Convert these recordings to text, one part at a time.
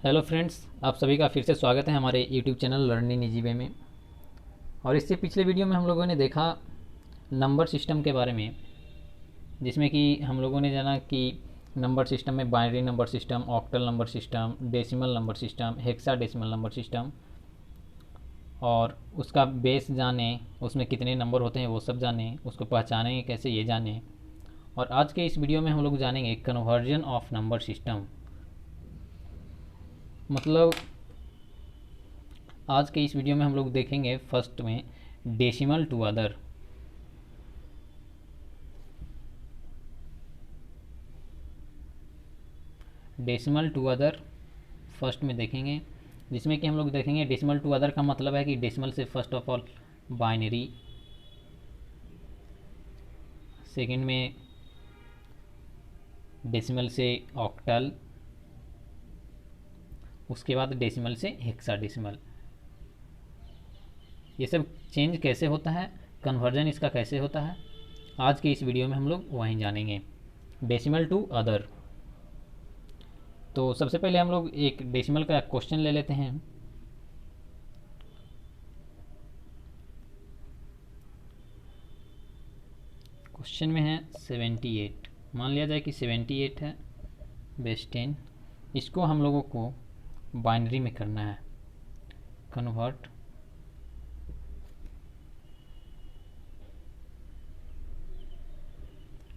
Hello friends, आप सभी का फिर से स्वागत है हमारे YouTube channel learning easy way में। और इससे पिछले वीडियो में हम लोगों ने देखा नंबर सिस्टम के बारे में, जिसमें कि हम लोगों ने जाना कि नंबर सिस्टम में binary number system, octal number system, decimal number system, hexadecimal number system, और उसका बेस जाने, उसमें कितने नंबर होते हैं वो सब जाने, उसको पहचानेंगे कैसे ये जाने। और आज के इस वीडियो में हम लोग जानेंगे कन्वर्जन ऑफ नंबर सिस्टम। मतलब आज के इस वीडियो में हम लोग देखेंगे फर्स्ट में decimal to other. Decimal to other first में देखेंगे, जिसमें कि हम लोग देखेंगे डेसिमल टू अदर का मतलब है कि डेसिमल से first of all binary, second में डेसिमल से ऑक्टल, उसके बाद डेसिमल से हेक्साडेसिमल। ये सब चेंज कैसे होता है, कन्वर्जन इसका कैसे होता है, आज के इस वीडियो में हम लोग वहीं जानेंगे। Decimal to other. तो सबसे पहले हम लोग एक डेसिमल का क्वेश्चन ले लेते हैं। क्वेश्चन में है 78। मान लिया जाए कि 78 है बेस 10। इसको हम लोगों को बाइनरी में करना है कन्वर्ट।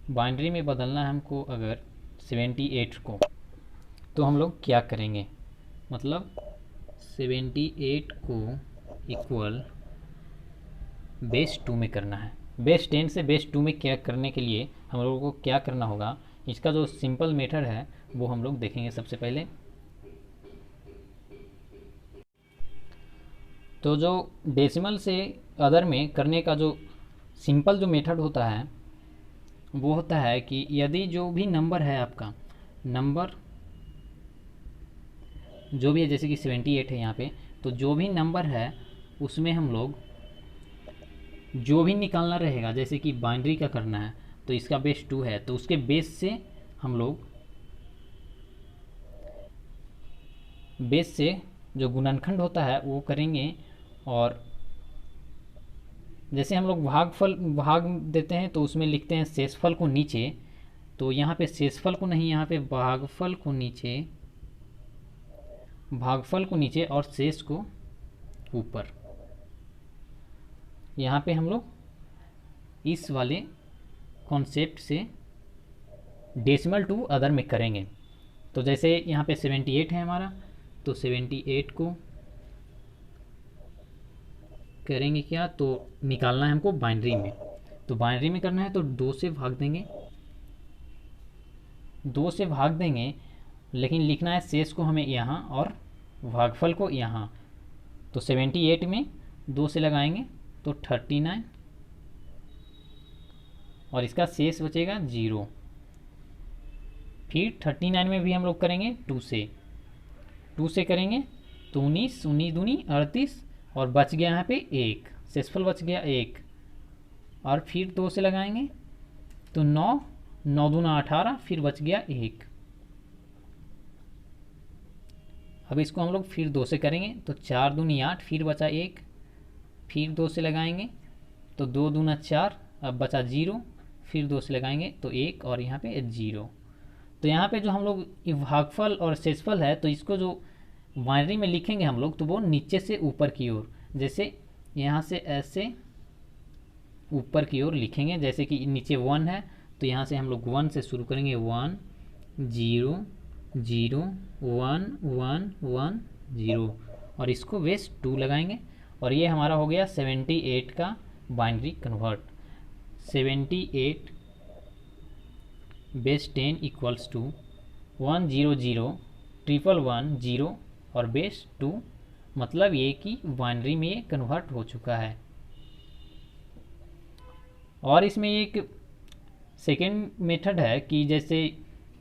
बाइनरी में बदलना है हमको अगर 78 को, तो हम लोग क्या करेंगे, मतलब 78 को इक्वल बेस 2 में करना है। बेस 10 से बेस 2 में क्या करने के लिए हम लोगों को क्या करना होगा, इसका जो सिंपल मेथड है वो हम लोग देखेंगे सबसे पहले। तो जो डेसिमल से अदर में करने का जो सिंपल जो मेथड होता है वो होता है कि यदि जो भी नंबर है आपका, नंबर जो भी है, जैसे कि 78 है यहाँ पे, तो जो भी नंबर है उसमें हम लोग जो भी निकालना रहेगा, जैसे कि बाइनरी का करना है तो इसका बेस 2 है, तो उसके बेस से हम लोग बेस से जो गुणनखंड होता है वो करेंगे। और जैसे हम लोग भागफल भाग देते हैं तो उसमें लिखते हैं शेषफल को नीचे, तो यहाँ पे शेषफल को नहीं, यहाँ पे भागफल को नीचे, भागफल को नीचे और शेष को ऊपर। यहाँ पे हम लोग इस वाले कॉन्सेप्ट से डेसिमल टू अदर में करेंगे। तो जैसे यहाँ पे 78 है हमारा, तो 78 को करेंगे क्या, तो निकालना है हमको बाइनरी में। तो बाइनरी में करना है तो 2 से भाग देंगे, 2 से भाग देंगे, लेकिन लिखना है शेष को हमें यहाँ और भागफल को यहाँ। तो 78 में 2 से लगाएंगे तो 39, और इसका शेष बचेगा 0। फिर 39 में भी हम लोग करेंगे 2 से, 2 से करेंगे तो 19, 19 दूनी 38, और बच गया यहाँ पे 1, शेषफल बच गया 1। और फिर 2 से लगाएंगे तो 9, 9 दूना 18, फिर बच गया 1। अब इसको हम लोग फिर 2 से करेंगे तो 4 दूनी 8, फिर बचा 1, फिर 2 से लगाएंगे तो 2 दूना 4, अब बचा 0, फिर 2 से लगाएंगे तो 1, और यहाँ पे 0। तो यहाँ पे जो हम लोग भागफल और शेषफल है, तो इसको जो बाइनरी में लिखेंगे हम लोग, तो वो नीचे से ऊपर की ओर, जैसे यहाँ से ऐसे ऊपर की ओर लिखेंगे। जैसे कि नीचे 1 है तो यहाँ से हम लोग 1 से शुरू करेंगे, 1 0 0 1 1 1 0, और इसको बेस 2 लगाएंगे। और ये हमारा हो गया 78 का binary convert. 78 base 10 equals to 1 0 0 triple 1 0 और बेस 2, मतलब ये कि बाइनरी में ये कन्वर्ट हो चुका है। और इसमें एक सेकेंड मेथड है कि जैसे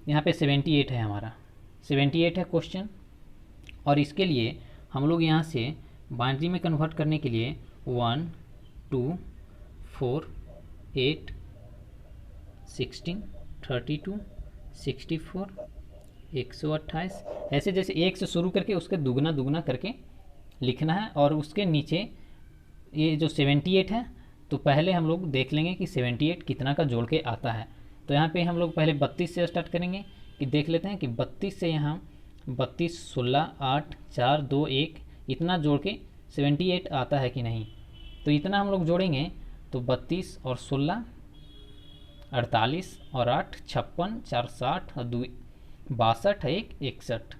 यहाँ पे 78 है हमारा, 78 है क्वेश्चन, और इसके लिए हम लोग यहाँ से बाइनरी में कन्वर्ट करने के लिए 1 2 4 8 16 32 64 128, ऐसे जैसे एक से शुरू करके उसके दुगना दुगना करके लिखना है। और उसके नीचे ये जो 78 है, तो पहले हम लोग देख लेंगे कि 78 कितना का जोड़ के आता है। तो यहाँ पे हम लोग पहले 32 से स्टार्ट करेंगे कि देख लेते हैं कि 32 से यहाँ 32, 16, 8, 4, 2, 1 इतना जोड़ के 78 आता है कि नहीं। तो इतना हम लोग जोड़ेंगे तो 32 और 16 48 और 8 56, 4 60 और 2 62, 1 61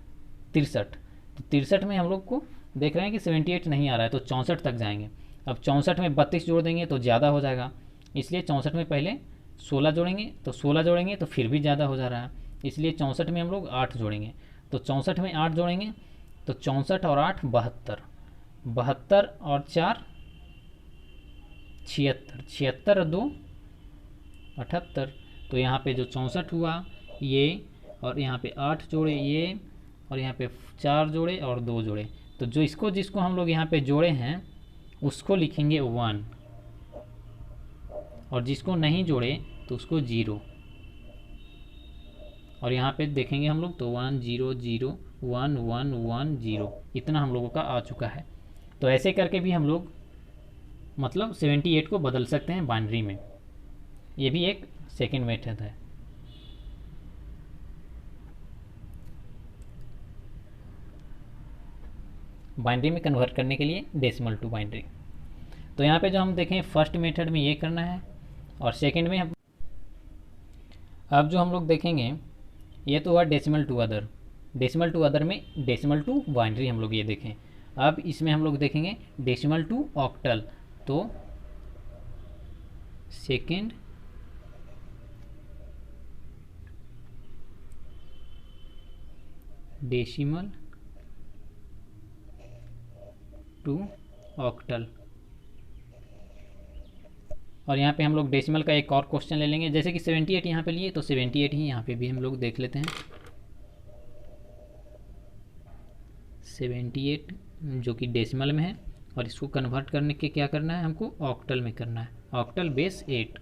63। तो 63 में हम लोग को देख रहे हैं कि 78 नहीं आ रहा है, तो 64 तक जाएंगे। अब 64 में 32 जोड़ देंगे तो ज़्यादा हो जाएगा, इसलिए 64 में पहले 16 जोड़ेंगे, तो 16 जोड़ेंगे तो फिर भी ज़्यादा हो जा रहा है, इसलिए 64 में हम लोग 8 जोड़ेंगे। तो 64 में 8 जोड़ेंगे तो 64 और 8 72, 72 और 4 76, 76 और 2 78। तो यहाँ पे जो 64 हुआ ये, और यहाँ पे 8 जोड़े ये, और यहाँ पे 4 जोड़े और 2 जोड़े। तो जो इसको जिसको हम लोग यहाँ पे जोड़े हैं उसको लिखेंगे 1, और जिसको नहीं जोड़े तो उसको 0। और यहाँ पे देखेंगे हम लोग तो 1 0 0 1 1 1 0 इतना हम लोगों का आ चुका है। तो ऐसे करके भी हम लोग मतलब 78 को बदल सकते हैं बाइनरी में। ये भी एक सेकेंड मेथड है। बाइनरी में कन्वर्ट करने के लिए डेसिमल टू बाइनरी। तो यहाँ पे जो हम देखें फर्स्ट मेथड में ये करना है, और सेकेंड में अब जो हम लोग देखेंगे ये तो हुआ decimal to other. Decimal to other में डेसिमल टू बाइनरी हम लोग ये देखें। अब इसमें हम लोग देखेंगे डेसिमल टू ऑक्टल। तो सेकेंड डेसिमल टू ऑक्टल। और यहाँ पे हम लोग डेसिमल का एक और क्वेश्चन ले लेंगे, जैसे कि 78 यहाँ पे लिए तो 78 ही यहाँ पे भी हम लोग देख लेते हैं। 78 जो कि डेसिमल में है, और इसको कन्वर्ट करने के क्या करना है हमको, ऑक्टल में करना है, ऑक्टल बेस 8।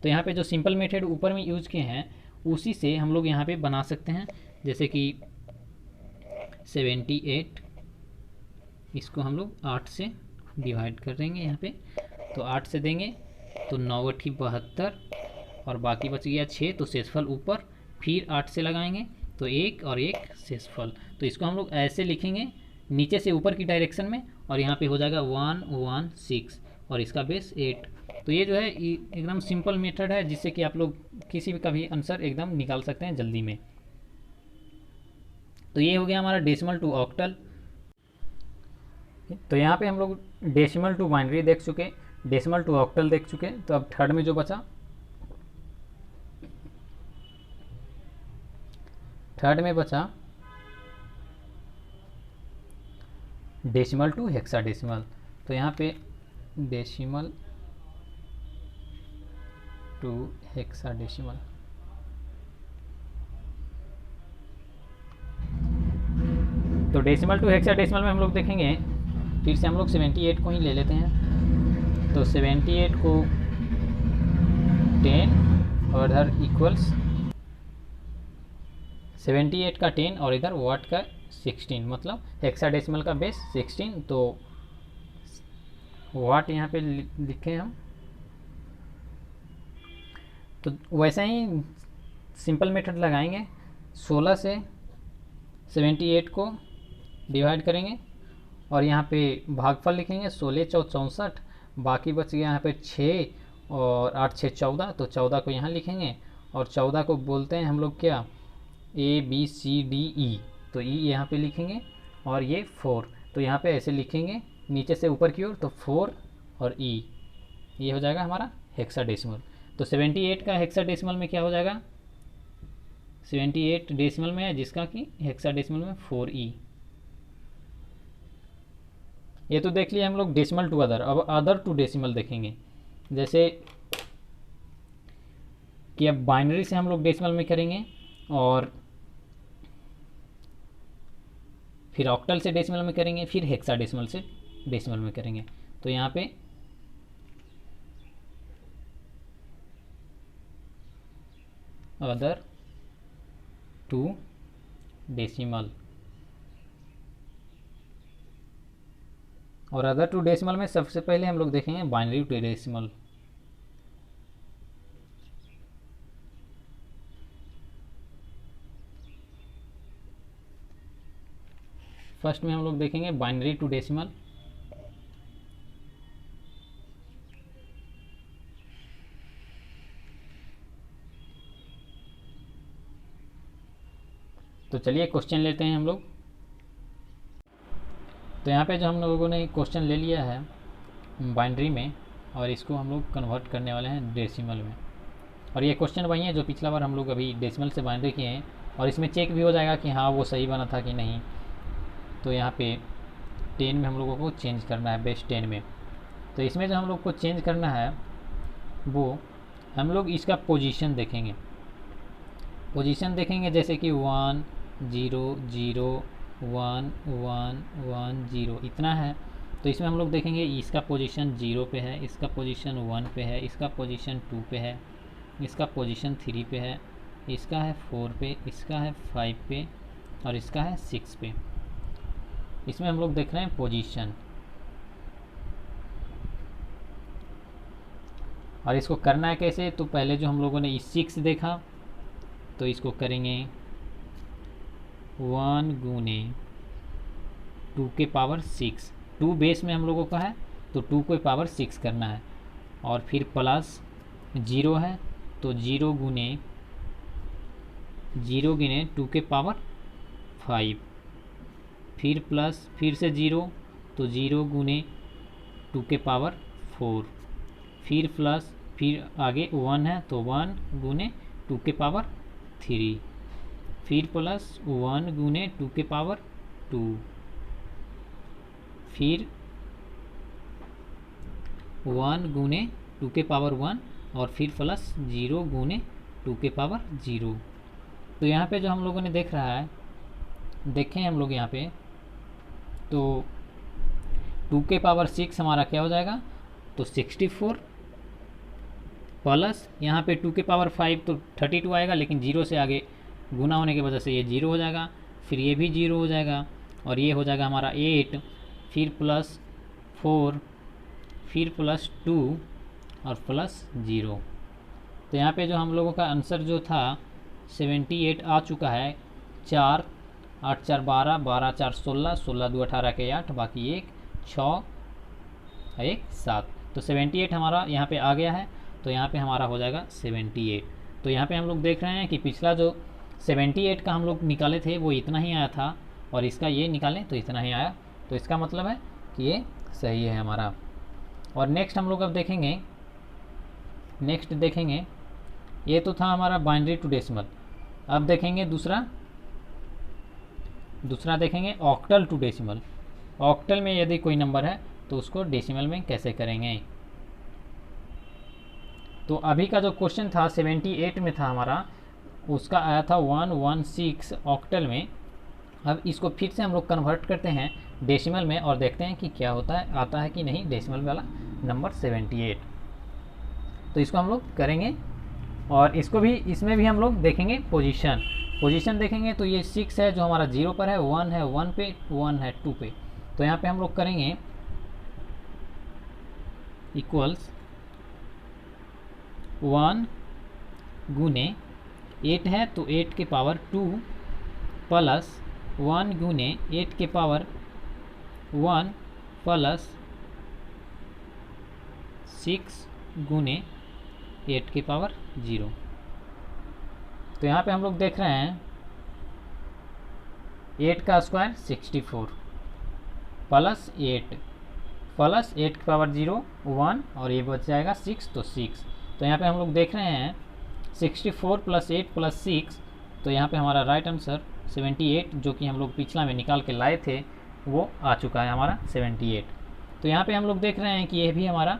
तो यहाँ पे जो सिंपल मेथड ऊपर में यूज किए हैं उसी से हम लोग यहाँ पे बना सकते हैं। जैसे कि 78 इसको हम लोग 8 से डिवाइड कर देंगे यहाँ पे, तो 8 से देंगे तो 9 × 72, और बाकी बच गया 6, तो शेषफल ऊपर, फिर 8 से लगाएंगे तो 1 और 1 शेषफल। तो इसको हम लोग ऐसे लिखेंगे नीचे से ऊपर की डायरेक्शन में, और यहाँ पे हो जाएगा 1 1 6 और इसका बेस 8। तो ये जो है एकदम सिंपल मेथड है, जिससे कि आप लोग किसी भी का भी आंसर एकदम निकाल सकते हैं जल्दी में। तो ये हो गया हमारा डेसिमल टू ऑक्टल। तो यहाँ पे हम लोग डेसिमल टू बाइनरी देख चुके, डेसिमल टू ऑक्टल देख चुके। तो अब थर्ड में जो बचा, थर्ड में बचा डेसिमल टू हेक्साडेसिमल। तो यहाँ पे डेसिमल टू हेक्साडेसिमल। तो डेसिमल टू हेक्साडेसिमल में हम लोग देखेंगे, फिर से हम लोग 78 को ही ले लेते हैं। तो 78 को 10 और इधर इक्वल्स 78 का 10 और इधर वाट का 16, मतलब हेक्साडेसिमल का बेस 16। तो वाट यहाँ पे लिखे हम। तो वैसे ही सिंपल मेथड लगाएंगे, 16 से 78 को डिवाइड करेंगे, और यहाँ पे भागफल लिखेंगे, 16 × 4 = 64, बाकी बच गया यहाँ पे 6 और 8 × 6 = 14, तो 14 को यहाँ लिखेंगे, और 14 को बोलते हैं हम लोग क्या, ABCDE। तो E यहाँ पे लिखेंगे, और ये 4, तो यहाँ पे ऐसे लिखेंगे नीचे से ऊपर की ओर, तो 4 और E, ये हो जाएगा हमारा हेक्साडेसिमल। तो 78 का हेक्साडेसिमल में क्या हो जाएगा, 78 डेसिमल में है जिसका कि हेक्साडेसिमल में 4E। ये तो देख लिया हम लोग डेसिमल टू अदर। अब अदर टू डेसिमल देखेंगे, जैसे कि अब बाइनरी से हम लोग डेसिमल में करेंगे, और फिर ऑक्टल से डेसिमल में करेंगे, फिर हेक्साडेसिमल से डेसिमल में करेंगे। तो यहाँ पे अदर टू डेसिमल, और अदर टू डेसिमल में सबसे पहले हम लोग देखेंगे बाइनरी टू डेसिमल। फर्स्ट में हम लोग देखेंगे बाइनरी टू डेसिमल। तो चलिए क्वेश्चन लेते हैं हम लोग। तो यहाँ पे जो हम लोगों ने क्वेश्चन ले लिया है बाइनरी में, और इसको हम लोग कन्वर्ट करने वाले हैं डेसिमल में। और ये क्वेश्चन वही है जो पिछला बार हम लोग अभी डेसिमल से बाइनरी किए हैं, और इसमें चेक भी हो जाएगा कि हाँ वो सही बना था कि नहीं। तो यहाँ पे 10 में हम लोगों को चेंज करना है, बेस 10 में। तो इसमें जो हम लोग को चेंज करना है वो हम लोग इसका पोजीशन देखेंगे जैसे कि 1 0 0 1 1 1 0 इतना है। तो इसमें हम लोग देखेंगे इसका पोजीशन 0 पे है, इसका पोजीशन 1 पे है, इसका पोजीशन 2 पे है, इसका पोजीशन 3 पे है, इसका है 4 पे, इसका है 5 पे, और इसका है 6 पे। इसमें हम लोग देख रहे हैं पोजीशन। और इसको करना है कैसे, तो पहले जो हम लोगों ने 6 देखा, तो इसको करेंगे 1 गुने 2 के पावर 6। 2 बेस में हम लोगों का है तो 2 को पावर 6 करना है, और फिर प्लस 0 है तो 0 गुने 2 के पावर 5, फिर प्लस फिर से 0 तो 0 गुने 2 के पावर 4, फिर प्लस फिर आगे 1 है तो 1 गुने 2 के पावर 3, फिर प्लस 1 गुने 2 के पावर 2, फिर 1 गुने 2 के पावर 1, और फिर प्लस 0 गुने 2 के पावर 0। तो यहाँ पे जो हम लोगों ने देख रहा है, देखें हम लोग यहाँ पे, तो 2 के पावर 6 हमारा क्या हो जाएगा, तो 64, प्लस यहाँ पे 2 के पावर 5 तो 32 आएगा, लेकिन 0 से आगे गुना होने की वजह से ये 0 हो जाएगा, फिर ये भी 0 हो जाएगा, और ये हो जाएगा हमारा 8, फिर प्लस 4, फिर प्लस 2, और प्लस 0। तो यहाँ पे जो हम लोगों का आंसर जो था 78 आ चुका है। 4 8 4 12, 12 4 16, 16 2 18 के 8, बाकी 1 6 1 7। तो 78 हमारा यहाँ पे आ गया है। तो यहाँ पे हमारा हो जाएगा 78। तो यहाँ पे हम लोग देख रहे हैं कि पिछला जो 78 का हम लोग निकाले थे वो इतना ही आया था, और इसका ये निकालें तो इतना ही आया। तो इसका मतलब है कि ये सही है हमारा। और नेक्स्ट हम लोग अब देखेंगे, ये तो था हमारा बाइनरी टू डेसिमल। अब देखेंगे दूसरा देखेंगे ऑक्टल टू डेसिमल। ऑक्टल में यदि कोई नंबर है तो उसको डेसिमल में कैसे करेंगे। तो अभी का जो क्वेश्चन था 78 में था हमारा, उसका आया था 116 ऑक्टल में। अब इसको फिर से हम लोग कन्वर्ट करते हैं डेसिमल में, और देखते हैं कि क्या होता है, आता है कि नहीं डेसिमल वाला नंबर 78। तो इसको हम लोग करेंगे, और इसको भी, इसमें भी हम लोग देखेंगे पोजीशन देखेंगे। तो ये 6 है जो हमारा 0 पर है, 1 है 1 पे, 1 है 2 पे। तो यहाँ पे हम लोग करेंगे इक्वल्स 1 गुने 8 है तो 8 के पावर 2, प्लस 1 गुने 8 के पावर 1, प्लस 6 गुने 8 के पावर 0। तो यहाँ पे हम लोग देख रहे हैं 8 का स्क्वायर 64, प्लस 8 के पावर 0 1, और ये बच जाएगा 6 तो 6। तो यहाँ पे हम लोग देख रहे हैं 64 प्लस 8 प्लस 6। तो यहाँ पे हमारा राइट आंसर 78 जो कि हम लोग पिछला में निकाल के लाए थे वो आ चुका है हमारा 78। तो यहाँ पे हम लोग देख रहे हैं कि यह भी हमारा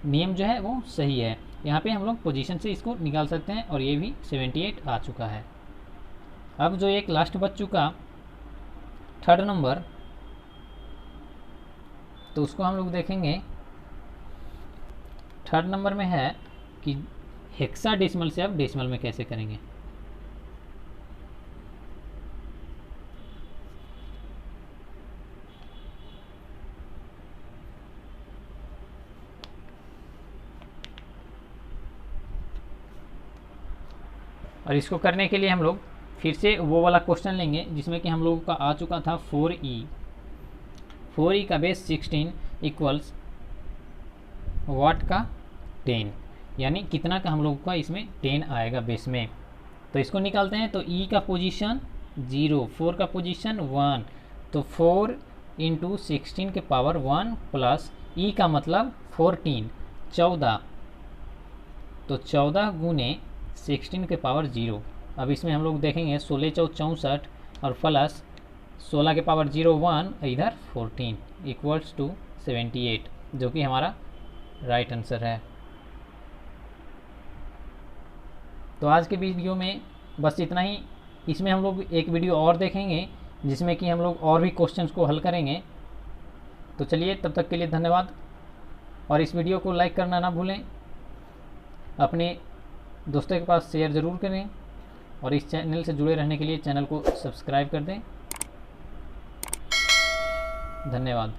नियम जो है वो सही है। यहाँ पे हम लोग पोजीशन से इसको निकाल सकते हैं, और ये भी 78 आ चुका है। अब जो एक लास्ट बच चुका थर्ड नंबर, तो उसको हम लोग देखेंगे। थर्ड नंबर में है कि हेक्साडेसिमल से अब डेसिमल में कैसे करेंगे। और इसको करने के लिए हम लोग फिर से वो वाला क्वेश्चन लेंगे जिसमें कि हम लोगों का आ चुका था 4e का बेस 16 इक्वल्स वाट का 10, यानी कितना का हम लोगों का इसमें 10 आएगा बेस में। तो इसको निकालते हैं। तो e का पोजीशन 0, 4 का पोजीशन 1, तो 4 इंटू 16 के पावर 1 प्लस e का मतलब 14 14, तो 14 गुने 16 के पावर 0। अब इसमें हम लोग देखेंगे 16 चौक 64 और प्लस 16 के पावर 0 1, इधर 14 इक्वल्स टू 78, जो कि हमारा राइट आंसर है। तो आज के वीडियो में बस इतना ही। इसमें हम लोग एक वीडियो और देखेंगे जिसमें कि हम लोग और भी क्वेश्चंस को हल करेंगे। तो चलिए, तब तक के लिए धन्यवाद, और इस वीडियो को लाइक करना ना भूलें, अपने दोस्तों के पास शेयर ज़रूर करें, और इस चैनल से जुड़े रहने के लिए चैनल को सब्सक्राइब कर दें। धन्यवाद।